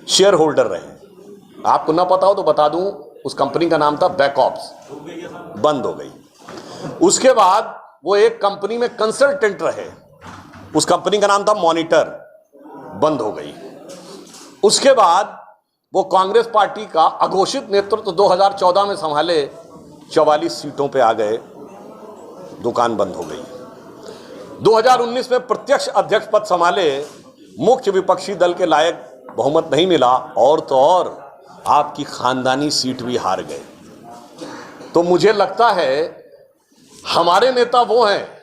Share holder रहे। आपको ना पता हो तो बता दूं, उस कंपनी का नाम था बैकऑप्स, बंद हो गई। उसके बाद वो एक कंपनी में कंसल्टेंट रहे, उस कंपनी का नाम था मॉनिटर, बंद हो गई। उसके बाद वो कांग्रेस पार्टी का अघोषित नेतृत्व 2014 में संभाले, 44 सीटों पे आ गए, दुकान बंद हो गई। 2019 में प्रत्यक्ष अध्यक्ष पद संभाले, मुख्य विपक्षी दल के लायक बहुमत नहीं मिला, और तो और आपकी खानदानी सीट भी हार गए। तो मुझे लगता है हमारे नेता वो हैं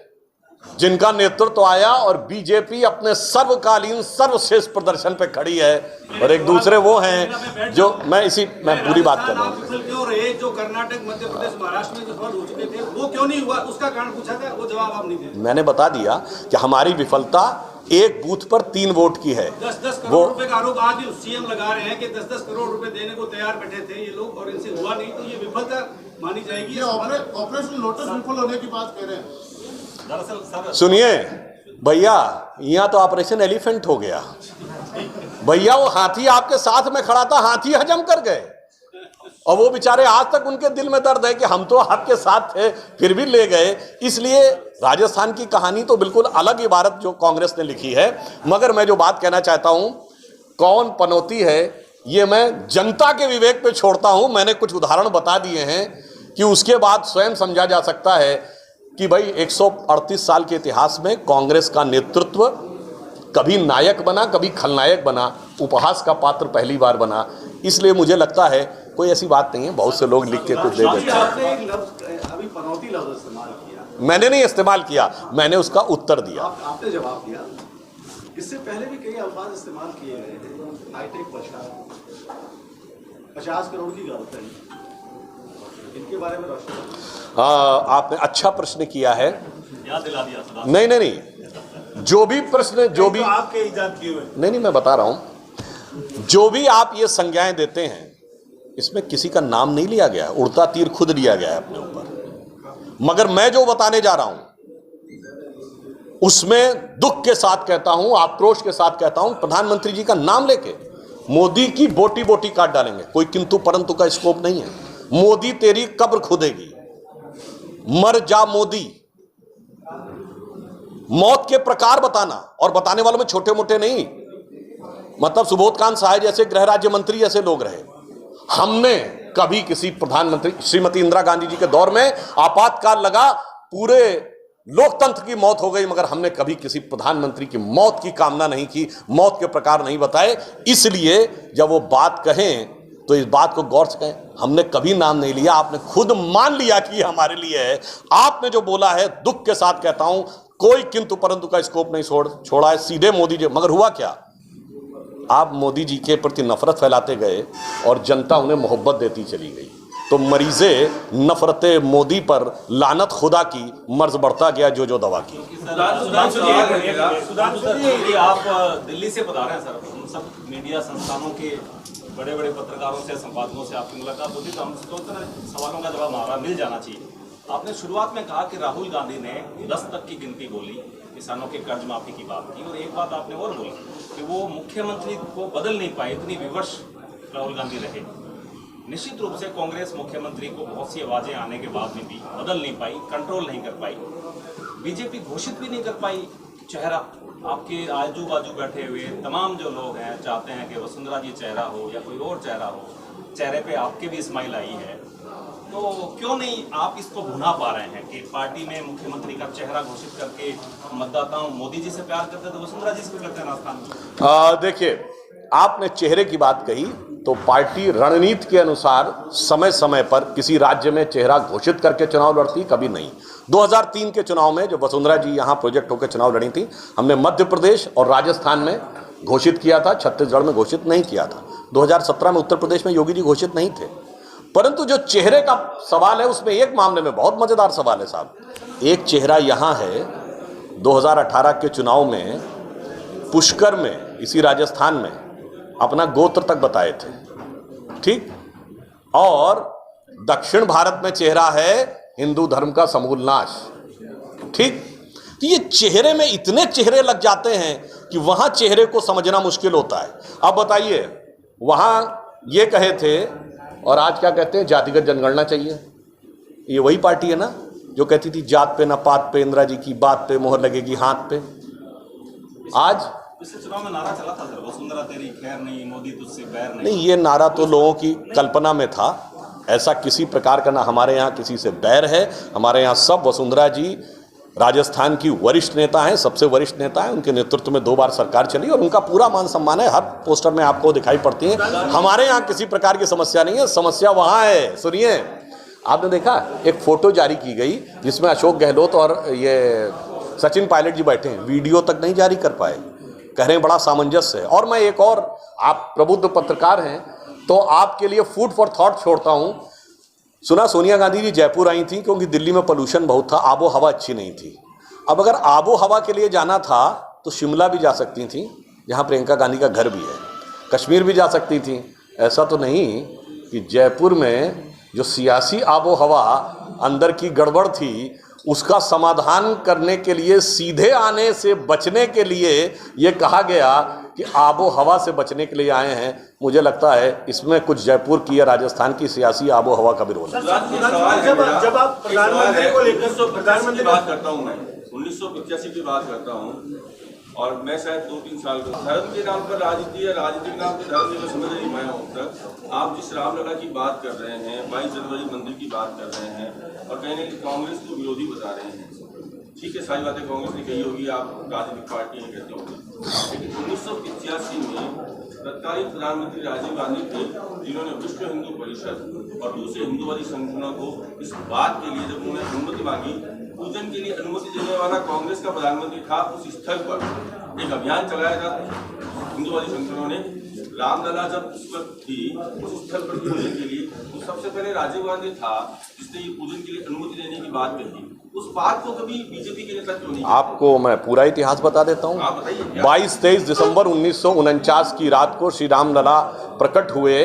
जिनका नेतृत्व आया और बीजेपी अपने सर्वकालीन सर्वश्रेष्ठ प्रदर्शन पे खड़ी है, और एक दूसरे वो हैं जो मैं पूरी बात कर रहा हूं। जो कर्नाटक, मध्य प्रदेश, महाराष्ट्र में जो फल हो चुके थे वो क्यों नहीं हुआ, उसका कारण पूछा था, वो जवाब आप नहीं दे। मैंने बता दिया कि हमारी विफलता एक बूथ पर 3 वोट की है। 10-10 करोड़ रुपए का आरोप आज सीएम लगा रहे हैं कि 10-10 करोड़ रुपए देने को तैयार बैठे थे ये लोग, और इनसे हुआ नहीं, तो ये विफलता मानी जाएगी। ऑपरेशन लोटस विफल होने की बात कह रहे हैं। सुनिए भैया, यहां तो ऑपरेशन एलिफेंट हो गया भैया। वो हाथी आपके साथ में खड़ा था, हाथी हजम कर गए, और वो बेचारे आज तक उनके दिल में दर्द है कि हम तो आपके साथ थे फिर भी ले गए। इसलिए राजस्थान की कहानी तो बिल्कुल अलग इबारत जो कांग्रेस ने लिखी है। मगर मैं जो बात कहना चाहता हूं, कौन पनौती है ये मैं जनता के विवेक पे छोड़ता हूं। मैंने कुछ उदाहरण बता दिए हैं कि उसके बाद स्वयं समझा जा सकता है कि भाई 138 साल के इतिहास में कांग्रेस का नेतृत्व कभी नायक बना, कभी खलनायक बना, उपहास का पात्र पहली बार बना। इसलिए मुझे लगता है कोई ऐसी बात नहीं है, बहुत से लोग लिख के कुछ दे देते हैं। अभी पनौती लफ्ज इस्तेमाल किया, मैंने नहीं इस्तेमाल किया, मैंने उसका उत्तर दिया। आपने जवाब दिया। इससे पहले भी कई अल्फाज इस्तेमाल किए गए थे, हाईटेक वर्षा, 50 करोड़ की गलती, इनके बारे में आपने अच्छा प्रश्न किया है, याद दिला दिया। नहीं, जो भी प्रश्न, जो भी आपके इजाद किए हुए, नहीं, मैं बता रहा हूं, जो भी आप ये संज्ञाएं देते हैं इसमें किसी का नाम नहीं लिया गया, उड़ता तीर खुद लिया गया है अपने ऊपर। मगर मैं जो बताने जा रहा हूं उसमें दुख के साथ कहता हूं, आक्रोश के साथ कहता हूं, प्रधानमंत्री जी का नाम लेके मोदी की बोटी बोटी काट डालेंगे। कोई किंतु परंतु का स्कोप नहीं है। मोदी तेरी कब्र खुदेगी, मर जा मोदी। मौत के प्रकार बताना, और बताने वालों में छोटे मोटे नहीं, मतलब सुबोधकांत सहाय जैसे गृह राज्य मंत्री जैसे लोग रहे। हमने कभी किसी प्रधानमंत्री, श्रीमती इंदिरा गांधी जी के दौर में आपातकाल लगा, पूरे लोकतंत्र की मौत हो गई, मगर हमने कभी किसी प्रधानमंत्री की मौत की कामना नहीं की, मौत के प्रकार नहीं बताए। इसलिए जब वो बात कहें तो इस बात को गौर से कहें, हमने कभी नाम नहीं लिया, आपने खुद मान लिया कि हमारे लिए है। आपने जो बोला है, दुख के साथ कहता हूं, कोई किंतु परंतु का स्कोप नहीं छोड़ा है, सीधे मोदी जी। मगर हुआ क्या, आप मोदी जी के प्रति नफरत फैलाते गए और जनता उन्हें मोहब्बत देती चली गई। तो मरीज़े नफरत मोदी पर लानत खुदा की, मर्ज बढ़ता गया जो दवा की। आप दिल्ली से बता रहे हैं सर, हम सब मीडिया संस्थानों के बड़े बड़े पत्रकारों से, संपादकों से आपकी मुलाकात होती, तो हम सोचते हैं सवालों का जवाब हमारा मिल जाना चाहिए। आपने शुरुआत में कहा कि राहुल गांधी ने 10 तक की गिनती बोली, किसानों के कर्ज माफी की बात की, और एक बात आपने और बोली कि वो मुख्यमंत्री को बदल नहीं पाए, इतनी विवश राहुल गांधी रहे। निश्चित रूप से कांग्रेस मुख्यमंत्री को बहुत सी आवाजें आने के बाद में भी बदल नहीं पाई, कंट्रोल नहीं कर पाई। बीजेपी घोषित भी नहीं कर पाई चेहरा। आपके आजू बाजू बैठे हुए तमाम जो लोग हैं चाहते हैं कि वसुंधरा जी चेहरा हो या कोई और चेहरा हो, चेहरे पे आपके भी स्माइल आई है, तो क्यों नहीं आप इसको भुना पा रहे हैं कि पार्टी में मुख्यमंत्री का चेहरा घोषित करके मतदाताओं मोदी जी से प्यार करते तो वसुंधरा जी से भी करते हैं राजस्थान। देखिए, आपने चेहरे की बात कही, तो पार्टी रणनीति के अनुसार समय समय पर किसी राज्य में चेहरा घोषित करके चुनाव लड़ती, कभी नहीं। 2003 के चुनाव में जो वसुंधरा जी यहाँ प्रोजेक्ट होकर चुनाव लड़ी थी, हमने मध्य प्रदेश और राजस्थान में घोषित किया था, छत्तीसगढ़ में घोषित नहीं किया था। 2017 में उत्तर प्रदेश में योगी जी घोषित नहीं थे। परंतु जो चेहरे का सवाल है, उसमें एक मामले में बहुत मजेदार सवाल है साहब। एक चेहरा यहाँ है, 2018 के चुनाव में पुष्कर में, इसी राजस्थान में, अपना गोत्र तक बताए थे, ठीक। और दक्षिण भारत में चेहरा है हिंदू धर्म का समूल नाश, ठीक। तो ये चेहरे में इतने चेहरे लग जाते हैं कि वहां चेहरे को समझना मुश्किल होता है। अब बताइए, वहां ये कहे थे और आज क्या कहते हैं, जातिगत जनगणना चाहिए। ये वही पार्टी है ना जो कहती थी जात पे ना पात पे, इंदिरा जी की बात पे मोहर लगेगी हाथ पे। आज पिछले चुनाव में नारा चला था सर, वसुंधरा तेरी खैर नहीं, मोदी तुझसे बैर नहीं। नहीं, ये नारा तो लोगों की कल्पना में था, ऐसा किसी प्रकार का ना हमारे यहाँ किसी से बैर है। हमारे यहाँ सब वसुंधरा जी राजस्थान की वरिष्ठ नेता हैं, सबसे वरिष्ठ नेता हैं, उनके नेतृत्व में 2 बार सरकार चली और उनका पूरा मान सम्मान है, हर पोस्टर में आपको दिखाई पड़ती है। हमारे यहाँ किसी प्रकार की समस्या नहीं है, समस्या वहाँ है। सुनिए, आपने देखा एक फोटो जारी की गई जिसमें अशोक गहलोत और ये सचिन पायलट जी बैठे हैं, वीडियो तक नहीं जारी कर पाए, कह रहे हैं बड़ा सामंजस्य है। और मैं एक और, आप प्रबुद्ध पत्रकार हैं तो आपके लिए फूड फॉर थॉट छोड़ता हूं। सुना सोनिया गांधी जी जयपुर आई थी क्योंकि दिल्ली में पोल्यूशन बहुत था, आबो हवा अच्छी नहीं थी। अब अगर आबो हवा के लिए जाना था तो शिमला भी जा सकती थी, जहां प्रियंका गांधी का घर भी है, कश्मीर भी जा सकती थी। ऐसा तो नहीं कि जयपुर में जो सियासी आबो हवा अंदर की गड़बड़ थी उसका समाधान करने के लिए, सीधे आने से बचने के लिए ये कहा गया कि आबो हवा से बचने के लिए आए हैं। मुझे लगता है इसमें कुछ जयपुर की या राजस्थान की सियासी आबो हवा का विरोध है। जब आप प्रधानमंत्री को लेकर प्रधानमंत्री बात करता हूँ, मैं 1985 की बात करता हूँ और मैं शायद 2-3 साल का धर्म के नाम पर राजनीति या राजनीति के नाम पर धर्म को समझ नहीं पाया हूँ तक। आप जिस रामलला की बात कर रहे हैं, 22 जनवरी मंदिर की बात कर रहे हैं और कहीं ना कहीं कांग्रेस को विरोधी बता रहे हैं। ठीक है, सारी बातें कांग्रेस ने कही होगी, आप राजनीतिक पार्टी नहीं कहते होंगे, लेकिन 1985 में तत्कालीन प्रधानमंत्री राजीव गांधी थे जिन्होंने विश्व हिंदू परिषद और दूसरे हिंदूवादी संगठनों को इस बात के लिए जब उन्होंने अनुमति मांगी, पूजन के लिए अनुमति देने वाला कांग्रेस का प्रधानमंत्री था, उस स्थल पर एक अभियान चलाया था हिंदूवादी संगठनों ने। रामलला जब उस वक्त थी उस स्थल पर पूजन के लिए, तो सबसे पहले राजीव गांधी था जिसने ये पूजन के लिए अनुमति देने की बात कही। उस बात को कभी बीजेपी के नेता क्यों नहीं? आपको मैं पूरा इतिहास बता देता हूँ। 22-23 दिसंबर 1949 की रात को श्री रामलला प्रकट हुए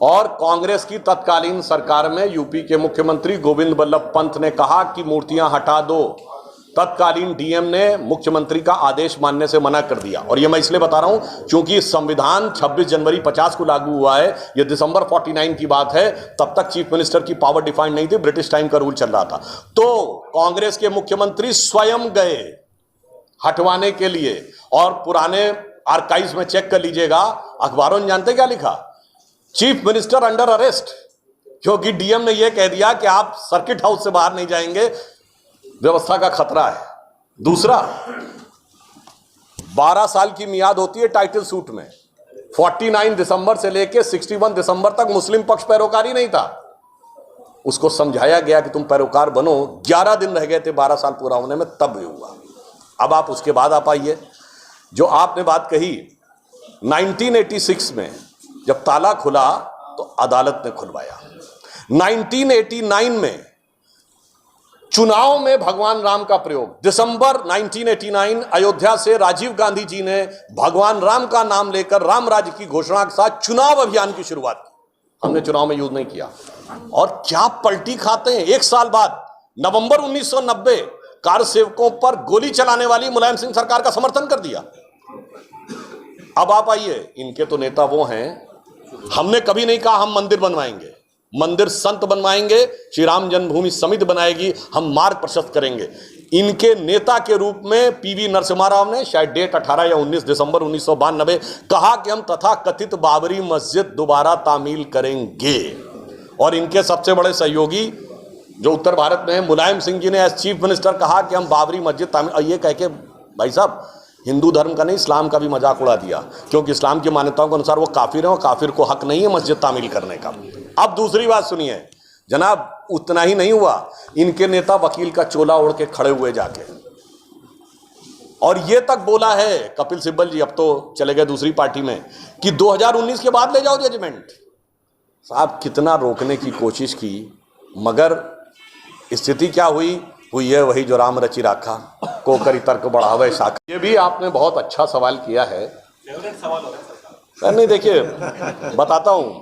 और कांग्रेस की तत्कालीन सरकार में यूपी के मुख्यमंत्री गोविंद बल्लभ पंत ने कहा कि मूर्तियां हटा दो। तत्कालीन डीएम ने मुख्यमंत्री का आदेश मानने से मना कर दिया। और ये मैं इसलिए बता रहा हूं क्योंकि संविधान 26 जनवरी 50 को लागू हुआ है, ये दिसंबर 49 की बात है, तब तक चीफ मिनिस्टर की पावर डिफाइंड नहीं थी, ब्रिटिश टाइम का रूल चल रहा था। तो कांग्रेस के मुख्यमंत्री स्वयं गए हटवाने के लिए और पुराने आर्काइव्स में चेक कर लीजिएगा, अखबारों ने जानते क्या लिखा, चीफ मिनिस्टर अंडर अरेस्ट, क्योंकि डीएम ने यह कह दिया कि आप सर्किट हाउस से बाहर नहीं जाएंगे, व्यवस्था का खतरा है। दूसरा, 12 साल की मियाद होती है टाइटल सूट में। 49 दिसंबर से लेकर 61 दिसंबर तक मुस्लिम पक्ष पैरोकारी नहीं था, उसको समझाया गया कि तुम पैरोकार बनो। 11 दिन रह गए थे 12 साल पूरा होने में, तब ये हुआ। अब आप उसके बाद आप आइए, जो आपने बात कही 1986 में जब ताला खुला तो अदालत ने खुलवाया। 1989 में चुनाव में भगवान राम का प्रयोग, दिसंबर 1989 अयोध्या से राजीव गांधी जी ने भगवान राम का नाम लेकर राम राज्य की घोषणा के साथ चुनाव अभियान की शुरुआत की। हमने चुनाव में यूज नहीं किया। और क्या पलटी खाते हैं, 1 साल बाद नवंबर 1990 कार सेवकों पर गोली चलाने वाली मुलायम सिंह सरकार का समर्थन कर दिया। अब आप आइए, इनके तो नेता वो हैं, हमने कभी नहीं कहा हम मंदिर बनवाएंगे, मंदिर संत बनवाएंगे, श्री राम जन्मभूमि समिति बनाएगी, हम मार्ग प्रशस्त करेंगे। इनके नेता के रूप में पीवी नरसिम्हा राव ने शायद डेट 18 या 19 दिसंबर 1992 कहा कि हम तथा कथित बाबरी मस्जिद दोबारा तामील करेंगे। और इनके सबसे बड़े सहयोगी जो उत्तर भारत में है, मुलायम सिंह जी ने एज चीफ मिनिस्टर कहा कि हम बाबरी मस्जिद तामील, और ये कह के भाई साहब हिंदू धर्म का नहीं इस्लाम का भी मजाक उड़ा दिया, क्योंकि इस्लाम की मान्यताओं के अनुसार वो काफिर है और काफिर को हक नहीं है मस्जिद तामील करने का। अब दूसरी बात सुनिए जनाब, उतना ही नहीं हुआ, इनके नेता वकील का चोला ओढ़ के खड़े हुए जाके, और ये तक बोला है कपिल सिब्बल जी, अब तो चले गए दूसरी पार्टी में, कि 2019 के बाद ले जाओ जजमेंट। साहब कितना रोकने की कोशिश की, मगर स्थिति क्या हुई है वही जो राम रचि राखा, को करी तर्क बढ़ावे शाखा। ये भी आपने बहुत अच्छा सवाल किया है। फेवरेट सवाल हो रहा है सर। नहीं देखिए, बताता हूं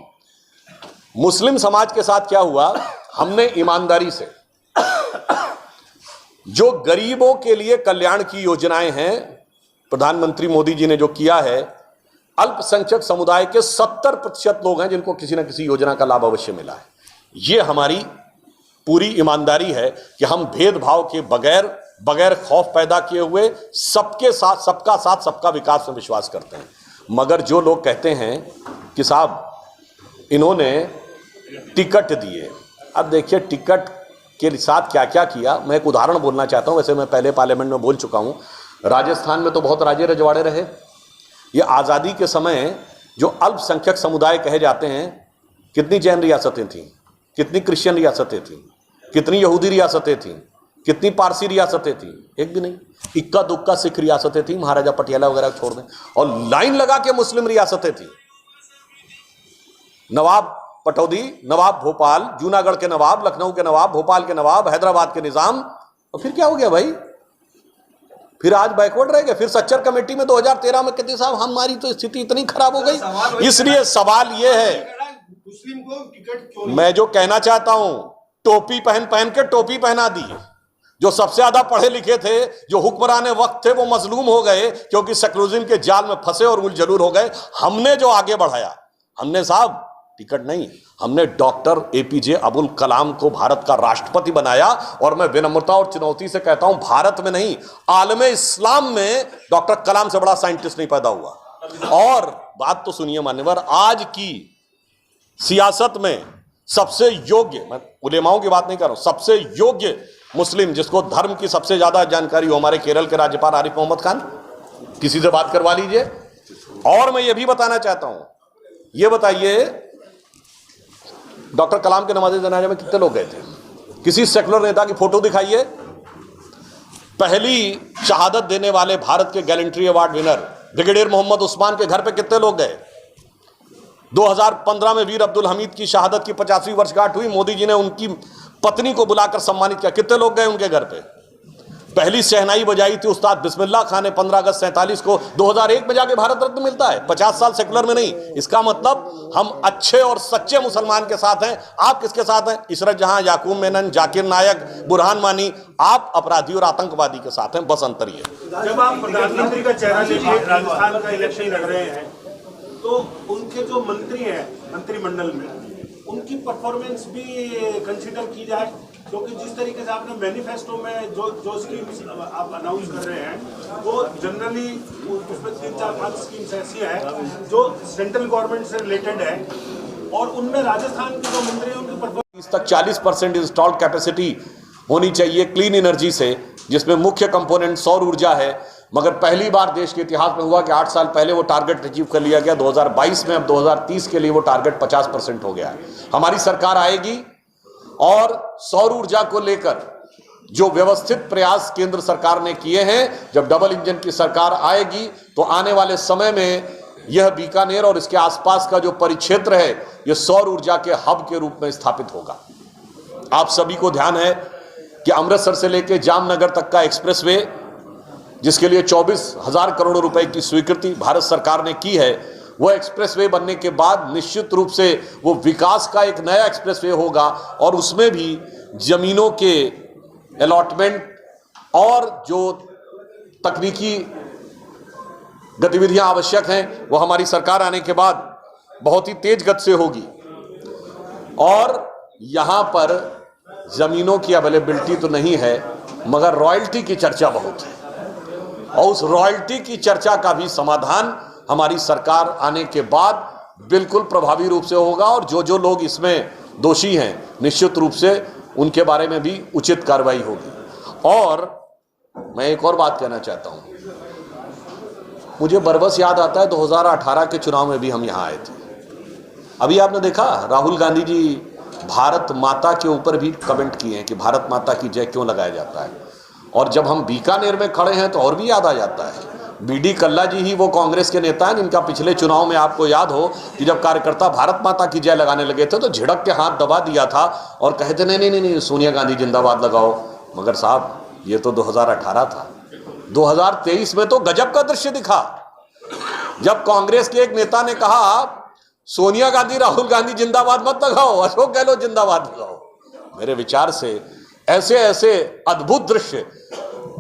मुस्लिम समाज के साथ क्या हुआ। हमने ईमानदारी से जो गरीबों के लिए कल्याण की योजनाएं हैं, प्रधानमंत्री मोदी जी ने जो किया है, अल्पसंख्यक समुदाय के 70% लोग हैं जिनको किसी ना किसी योजना का लाभ अवश्य मिला है। ये हमारी पूरी ईमानदारी है कि हम भेदभाव के बगैर खौफ पैदा किए हुए सबके साथ, सबका साथ, सबका विकास में विश्वास करते हैं। मगर जो लोग कहते हैं कि साहब इन्होंने टिकट दिए, अब देखिए टिकट के साथ क्या क्या किया। मैं एक उदाहरण बोलना चाहता हूं, वैसे मैं पहले पार्लियामेंट में बोल चुका हूं। राजस्थान में तो बहुत राजे रजवाड़े रहे। ये आज़ादी के समय जो अल्पसंख्यक समुदाय कहे जाते हैं, कितनी जैन रियासतें थीं, कितनी क्रिश्चियन रियासतें थीं, कितनी यहूदी रियासतें थीं, कितनी पारसी रियासतें थीं, एक भी नहीं। इक्का दुक्का सिख रियासतें थीं, महाराजा पटियाला वगैरह छोड़ दें, और लाइन लगा के मुस्लिम रियासतें थीं। नवाब पटौदी, नवाब भोपाल, जूनागढ़ के नवाब, लखनऊ के नवाब, भोपाल के नवाब, हैदराबाद के निजाम। और फिर क्या हो गया भाई? फिर आज बैकवर्ड रह गए। फिर सच्चर कमेटी में 2013 में कहते साहब हमारी तो स्थिति इतनी खराब हो गई। इसलिए सवाल यह है, मुस्लिम को टिकट क्यों? मैं जो कहना चाहता हूं, टोपी पहन के टोपी पहना दी। जो सबसे ज्यादा पढ़े लिखे थे, जो हुक्मरान वक्त थे, वो मजलूम हो गए क्योंकि सेकुलरिज्म के जाल में फंसे और उलझलूर हो गए। हमने जो आगे बढ़ाया, हमने साहब टिकट नहीं, हमने डॉक्टर एपीजे अबुल कलाम को भारत का राष्ट्रपति बनाया। और मैं विनम्रता और चुनौती से कहता हूं, भारत में नहीं, आलमे इस्लाम में डॉक्टर कलाम से बड़ा साइंटिस्ट नहीं पैदा हुआ। और बात तो सुनिए मान्यवर, आज की सियासत में सबसे योग्य, मैं उलेमाओं की बात नहीं कर रहा हूं, सबसे योग्य मुस्लिम जिसको धर्म की सबसे ज्यादा जानकारी हो, हमारे केरल के राज्यपाल आरिफ मोहम्मद खान। किसी से बात करवा लीजिए। और मैं ये भी बताना चाहता हूं, ये बताइए डॉक्टर कलाम के नमाज़े जनाजे में कितने लोग गए थे? किसी सेकुलर नेता की फोटो दिखाइए। पहली शहादत देने वाले भारत के gallantry award winner brigadier Mohammad Usman के घर पे कितने लोग गए? 2015 में वीर अब्दुल हमीद की शहादत की 50वीं वर्षगांठ हुई, मोदी जी ने उनकी पत्नी को बुलाकर सम्मानित किया, कितने लोग गए उनके घर पे? पहली शहनाई बजाई थी उस्ताद बिस्मिल्लाह खान ने 15 अगस्त 47 को। 2001 में जाके भारत रत्न मिलता है, 50 साल सेकुलर में नहीं। इसका मतलब हम अच्छे और सच्चे मुसलमान के साथ हैं। आप किसके साथ हैं? इशरत जहां, याकूब मेनन, जाकिर नायक, बुरहान मानी। आप अपराधी और आतंकवादी के साथ हैं, बस अंतर ये। जब आप प्रधानमंत्री का चेहरा लेके राजस्थान का इलेक्शन लड़ रहे हैं, तो उनके जो मंत्री हैं मंत्रिमंडल में, उनकी परफॉर्मेंस भी कंसीडर की जाए, क्योंकि जिस तरीके से आपने मैनिफेस्टो में जो स्कीम्स आप अनाउंस कर रहे हैं, वो जनरली उसमें 3-4-5 स्कीम्स ऐसी हैं जो सेंट्रल गवर्नमेंट से रिलेटेड है, और उनमें राजस्थान के जो मंत्री हैं उनकी परफॉर्मेंस तक 40% इंस्टॉल्ड कैपेसिटी होनी चाहिए क्लीन एनर्जी से, जिसमें मुख्य कंपोनेंट सौर ऊर्जा है। मगर पहली बार देश के इतिहास में हुआ कि 8 साल पहले वो टारगेट अचीव कर लिया गया 2022 में। अब 2030 के लिए वो टारगेट 50% हो गया है। हमारी सरकार आएगी और सौर ऊर्जा को लेकर जो व्यवस्थित प्रयास केंद्र सरकार ने किए हैं, जब डबल इंजन की सरकार आएगी तो आने वाले समय में यह बीकानेर और इसके आसपास का जो परिक्षेत्र है, यह सौर ऊर्जा के हब के रूप में स्थापित होगा। आप सभी को ध्यान है कि अमृतसर से लेकर जामनगर तक का एक्सप्रेसवे, जिसके लिए 24,000 करोड़ रुपए की स्वीकृति भारत सरकार ने की है, वह एक्सप्रेसवे बनने के बाद निश्चित रूप से वो विकास का एक नया एक्सप्रेसवे होगा। और उसमें भी जमीनों के अलॉटमेंट और जो तकनीकी गतिविधियां आवश्यक हैं, वो हमारी सरकार आने के बाद बहुत ही तेज गति से होगी। और यहां पर जमीनों की अवेलेबिलिटी तो नहीं है, मगर रॉयल्टी की चर्चा बहुत है, और उस रॉयल्टी की चर्चा का भी समाधान हमारी सरकार आने के बाद बिल्कुल प्रभावी रूप से होगा। और जो जो लोग इसमें दोषी हैं, निश्चित रूप से उनके बारे में भी उचित कार्रवाई होगी। और मैं एक और बात कहना चाहता हूं, मुझे बरबस याद आता है 2018 के चुनाव में भी हम यहां आए थे। अभी आपने देखा राहुल गांधी जी भारत माता के ऊपर भी कमेंट किए हैं कि भारत माता की जय क्यों लगाया जाता है। और जब हम बीकानेर में खड़े हैं तो और भी याद आ जाता है, बीडी कल्ला जी ही वो कांग्रेस के नेता हैं जिनका पिछले चुनाव में आपको याद हो कि जब कार्यकर्ता भारत माता की जय लगाने लगे थे तो झिड़क के हाथ दबा दिया था और कहे थे नहीं नहीं नहीं सोनिया गांधी जिंदाबाद लगाओ। मगर साहब ये तो 2018 था। 2023 में तो गजब का दृश्य दिखा जब कांग्रेस के एक नेता ने कहा सोनिया गांधी राहुल गांधी जिंदाबाद मत लगाओ, अशोक गहलोत जिंदाबाद लगाओ। मेरे विचार से ऐसे ऐसे अद्भुत दृश्य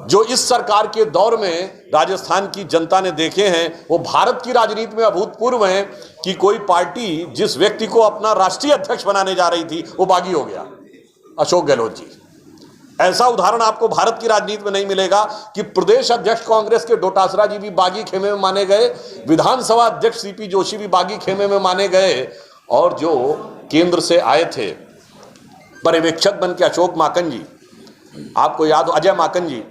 जो इस सरकार के दौर में राजस्थान की जनता ने देखे हैं वो भारत की राजनीति में अभूतपूर्व हैं कि कोई पार्टी जिस व्यक्ति को अपना राष्ट्रीय अध्यक्ष बनाने जा रही थी वो बागी हो गया, अशोक गहलोत जी। ऐसा उदाहरण आपको भारत की राजनीति में नहीं मिलेगा कि प्रदेश अध्यक्ष कांग्रेस के डोटासरा जी भी बागी खेमे में माने गए, विधानसभा अध्यक्ष सीपी जोशी भी बागी खेमे में माने गए, और जो केंद्र से आए थे पर्यवेक्षक बन के अशोक माकन जी, आपको याद हो, अजय माकन जी,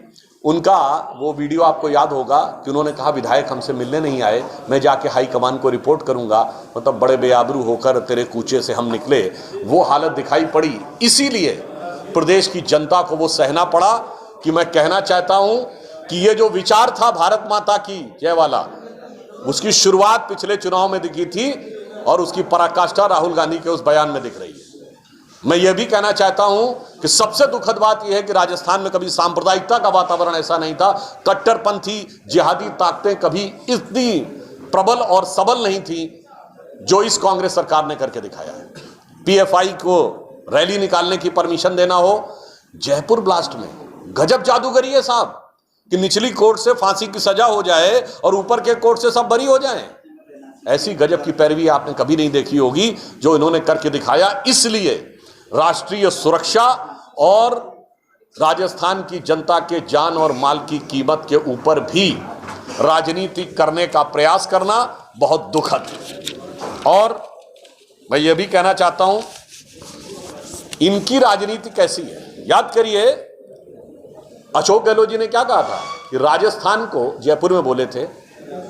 उनका वो वीडियो आपको याद होगा कि उन्होंने कहा विधायक हमसे मिलने नहीं आए, मैं जाके हाईकमान को रिपोर्ट करूंगा, मतलब बड़े बेआबरू होकर तेरे कूचे से हम निकले। वो हालत दिखाई पड़ी, इसीलिए प्रदेश की जनता को वो सहना पड़ा। कि मैं कहना चाहता हूं कि ये जो विचार था भारत माता की जय वाला, उसकी शुरुआत पिछले चुनाव में दिखी थी और उसकी पराकाष्ठा राहुल गांधी के उस बयान में दिख रही है। मैं ये भी कहना चाहता हूं कि सबसे दुखद बात यह है कि राजस्थान में कभी सांप्रदायिकता का वातावरण ऐसा नहीं था, कट्टरपंथी जिहादी ताकतें कभी इतनी प्रबल और सबल नहीं थी जो इस कांग्रेस सरकार ने करके दिखाया है। पीएफआई को रैली निकालने की परमिशन देना हो, जयपुर ब्लास्ट में गजब जादूगरी है साहब, कि निचली कोर्ट से फांसी की सजा हो जाए और ऊपर के कोर्ट से सब बरी हो जाएं। ऐसी गजब की पैरवी आपने कभी नहीं देखी होगी जो इन्होंने करके दिखाया। इसलिए राष्ट्रीय सुरक्षा और राजस्थान की जनता के जान और माल की कीमत के ऊपर भी राजनीति करने का प्रयास करना बहुत दुखद है। और मैं ये भी कहना चाहता हूं, इनकी राजनीति कैसी है, याद करिए अशोक गहलोत जी ने क्या कहा था कि राजस्थान को, जयपुर में बोले थे,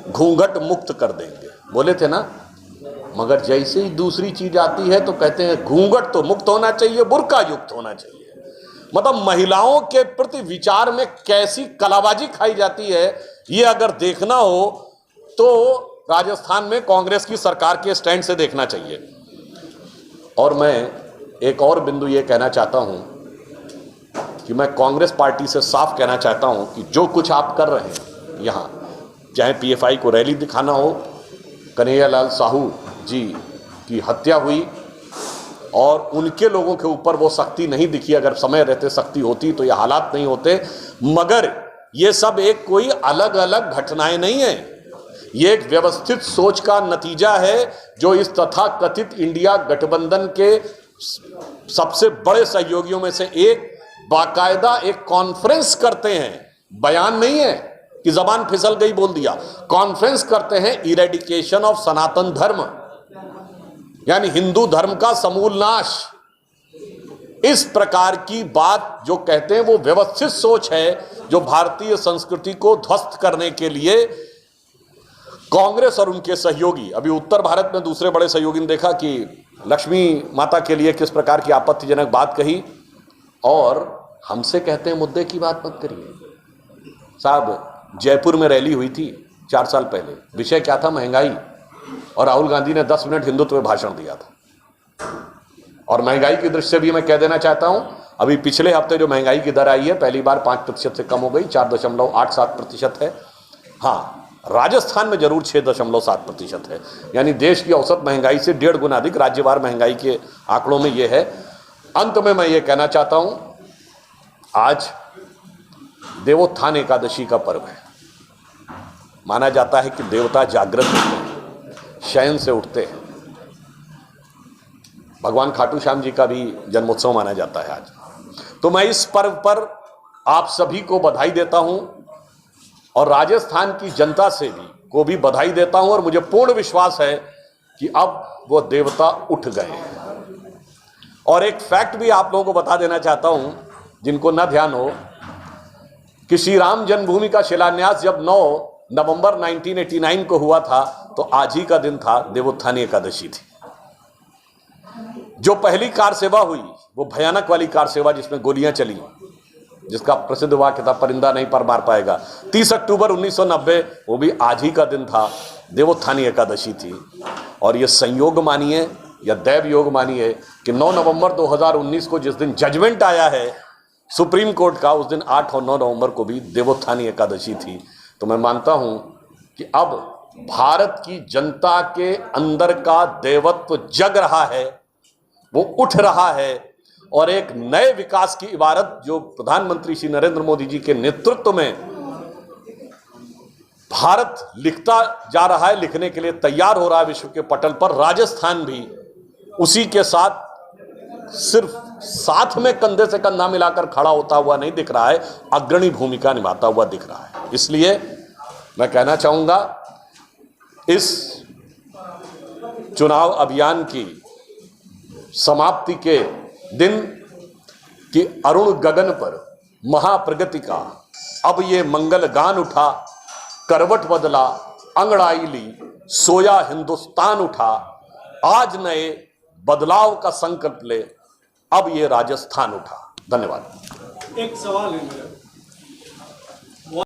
घूंघट मुक्त कर देंगे, बोले थे ना, मगर जैसे ही दूसरी चीज आती है तो कहते हैं घूंघट तो मुक्त होना चाहिए, बुर्का युक्त होना चाहिए। मतलब महिलाओं के प्रति विचार में कैसी कलाबाजी खाई जाती है, ये अगर देखना हो तो राजस्थान में कांग्रेस की सरकार के स्टैंड से देखना चाहिए। और मैं एक और बिंदु ये कहना चाहता हूं कि मैं कांग्रेस पार्टी से साफ कहना चाहता हूं कि जो कुछ आप कर रहे हैं यहां, चाहे पीएफआई को रैली दिखाना हो, कन्हैयालाल साहू जी की हत्या हुई और उनके लोगों के ऊपर वो सख्ती नहीं दिखी, अगर समय रहते सख्ती होती तो ये हालात नहीं होते। मगर ये सब एक कोई अलग अलग घटनाएं नहीं है, ये एक व्यवस्थित सोच का नतीजा है जो इस तथाकथित इंडिया गठबंधन के सबसे बड़े सहयोगियों में से एक बाकायदा एक कॉन्फ्रेंस करते हैं, बयान नहीं है कि जबान फिसल गई बोल दिया, कॉन्फ्रेंस करते हैं इरेडिकेशन ऑफ सनातन धर्म, यानी हिंदू धर्म का समूल नाश। इस प्रकार की बात जो कहते हैं वो व्यवस्थित सोच है जो भारतीय संस्कृति को ध्वस्त करने के लिए कांग्रेस और उनके सहयोगी, अभी उत्तर भारत में दूसरे बड़े सहयोगी ने देखा कि लक्ष्मी माता के लिए किस प्रकार की आपत्तिजनक बात कही, और हमसे कहते हैं मुद्दे की बात मत करिए। साहब जयपुर में रैली हुई थी 4 साल पहले, विषय क्या था, महंगाई, और राहुल गांधी ने 10 मिनट हिंदुत्व में भाषण दिया था। और महंगाई की दृष्टि से भी मैं कह देना चाहता हूं, अभी पिछले हफ्ते जो महंगाई की दर आई है पहली बार 5% से कम हो गई, 4.87% है। हाँ, राजस्थान में जरूर 6.7% है, यानी देश की औसत महंगाई से 1.5 गुना अधिक राज्यवार महंगाई के आंकड़ों में यह है। अंत में मैं ये कहना चाहता हूं, आज देवोत्थान एकादशी का पर्व है। माना जाता है कि देवता जागृत होते हैं, शयन से उठते हैं। भगवान खाटू श्याम जी का भी जन्मोत्सव माना जाता है आज। तो मैं इस पर्व पर आप सभी को बधाई देता हूं और राजस्थान की जनता से भी बधाई देता हूं, और मुझे पूर्ण विश्वास है कि अब वो देवता उठ गए हैं। और एक फैक्ट भी आप लोगों को बता देना चाहता हूं जिनको न ध्यान हो, कि श्री राम जन्मभूमि का शिलान्यास जब 9 नवंबर 1989 को हुआ था तो आज ही का दिन था, देवोत्थानी एकादशी थी। जो पहली कार सेवा हुई वो भयानक वाली कार सेवा जिसमें गोलियां चली, जिसका प्रसिद्ध वाक्य था परिंदा नहीं पर मार पाएगा, 30 अक्टूबर 1990, वो भी आज ही का दिन था, देवोत्थानी एकादशी थी। और ये संयोग मानिए या दैव योग मानिए कि 9 नवंबर 2019 को जिस दिन जजमेंट आया है सुप्रीम कोर्ट का, उस दिन 8 और 9 नवंबर को भी देवोत्थानी एकादशी थी। तो मैं मानता हूं कि अब भारत की जनता के अंदर का देवत्व जग रहा है, वो उठ रहा है, और एक नए विकास की इबारत जो प्रधानमंत्री श्री नरेंद्र मोदी जी के नेतृत्व में भारत लिखता जा रहा है, लिखने के लिए तैयार हो रहा है विश्व के पटल पर। राजस्थान भी उसी के साथ सिर्फ साथ में कंधे से कंधा मिलाकर खड़ा होता हुआ नहीं दिख रहा है, अग्रणी भूमिका निभाता हुआ दिख रहा है। इसलिए मैं कहना चाहूंगा, इस चुनाव अभियान की समाप्ति के दिन की अरुण गगन पर महाप्रगति का अब ये मंगल गान उठा, करवट बदला अंगड़ाई ली, सोया हिंदुस्तान उठा, आज नए बदलाव का संकल्प ले, अब ये राजस्थान उठा। धन्यवाद। एक सवाल है मेरा,